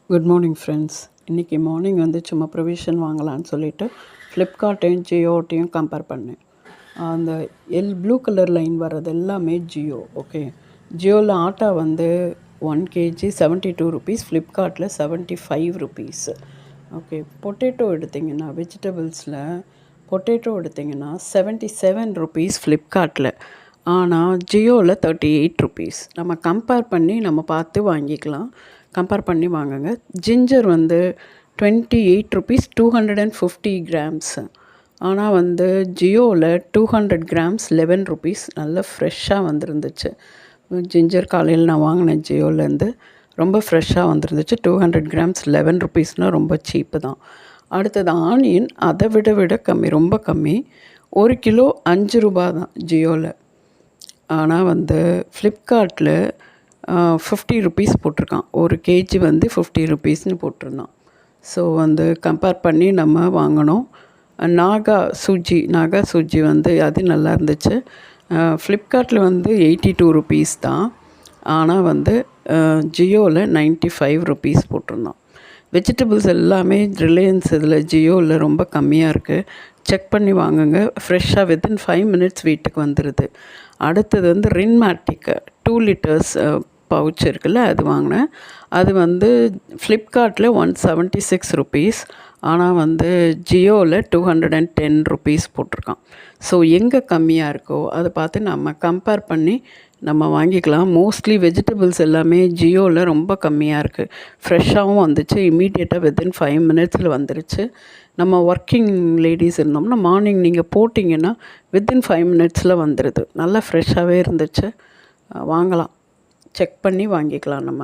Good morning friends. இன்றைக்கி morning வந்து சும்மா ப்ரொவிஷன் வாங்கலான்னு சொல்லிவிட்டு ஃப்ளிப்கார்ட்டையும் ஜியோட்டையும் கம்பேர் பண்ணேன். அந்த ப்ளூ கலர் லைன் வர்றது எல்லாமே ஜியோ. ஓகே, ஜியோவில் ஆட்டா வந்து 1 kg 72 rupees, ஃப்ளிப்கார்ட்டில் 75 rupees. ஓகே, பொட்டேட்டோ எடுத்திங்கன்னா வெஜிடபிள்ஸில் பொட்டேட்டோ எடுத்திங்கன்னா 77 rupees ஃப்ளிப்கார்ட்டில், ஆனால் ஜியோவில் 38 rupees. நம்ம கம்பேர் பண்ணி நம்ம பார்த்து வாங்கிக்கலாம். கம்பேர் பண்ணி வாங்குங்க. ஜிஞ்சர் வந்து 28 rupees 250 grams, ஆனால் வந்து ஜியோவில் 200 grams 11 rupees. நல்ல ஃப்ரெஷ்ஷாக வந்துருந்துச்சு. ஜிஞ்சர் காலையில் நான் வாங்கினேன் ஜியோலேருந்து, ரொம்ப ஃப்ரெஷ்ஷாக வந்துருந்துச்சு. 200 grams 11 rupeesனால் ரொம்ப சீப்பு தான். அடுத்தது ஆனியன் அதை விட கம்மி, ரொம்ப கம்மி. 1 கிலோ 5 ரூபா தான் ஜியோவில், ஆனால் வந்து ஃப்ளிப்கார்ட்டில் 50 rupees போட்டிருக்கான். 1 kg வந்து 50 rupeesனு போட்டிருந்தான். ஸோ வந்து கம்பேர் பண்ணி நம்ம வாங்கினோம். நாகா சூஜி வந்து அது நல்லா இருந்துச்சு. ஃப்ளிப்கார்ட்டில் வந்து 82 rupees தான், ஆனால் வந்து ஜியோவில் 95 rupees போட்டிருந்தான். வெஜிடபிள்ஸ் எல்லாமே ரிலையன்ஸ் இதில் ஜியோவில் ரொம்ப கம்மியாக இருக்குது. செக் பண்ணி வாங்குங்க. ஃப்ரெஷ்ஷாக வித்தின் 5 minutes வீட்டுக்கு வந்துடுது. அடுத்தது வந்து ரின்மேட்டிக் 2 liters பவுச் இருக்குல்ல, அது வாங்கினேன். அது வந்து ஃப்ளிப்கார்ட்டில் 176 rupees, ஆனால் வந்து ஜியோவில் 210 rupees போட்டிருக்கான். ஸோ எங்கே கம்மியாக இருக்கோ அதை பார்த்து நம்ம கம்பேர் பண்ணி நம்ம வாங்கிக்கலாம். மோஸ்ட்லி வெஜிடபிள்ஸ் எல்லாமே ஜியோவில் ரொம்ப கம்மியாக இருக்குது. ஃப்ரெஷ்ஷாகவும் வந்துச்சு, இம்மீடியட்டாக வித்தின் 5 minutesல வந்துருச்சு. நம்ம ஒர்க்கிங் லேடிஸ் இருந்தோம்னா மார்னிங் நீங்கள் போட்டிங்கன்னா வித்தின் 5 minutesல வந்துடுது. நல்லா ஃப்ரெஷ்ஷாகவே இருந்துச்சு. வாங்கலாம், செக் பண்ணி வாங்கிக்கலாம் நம்ம.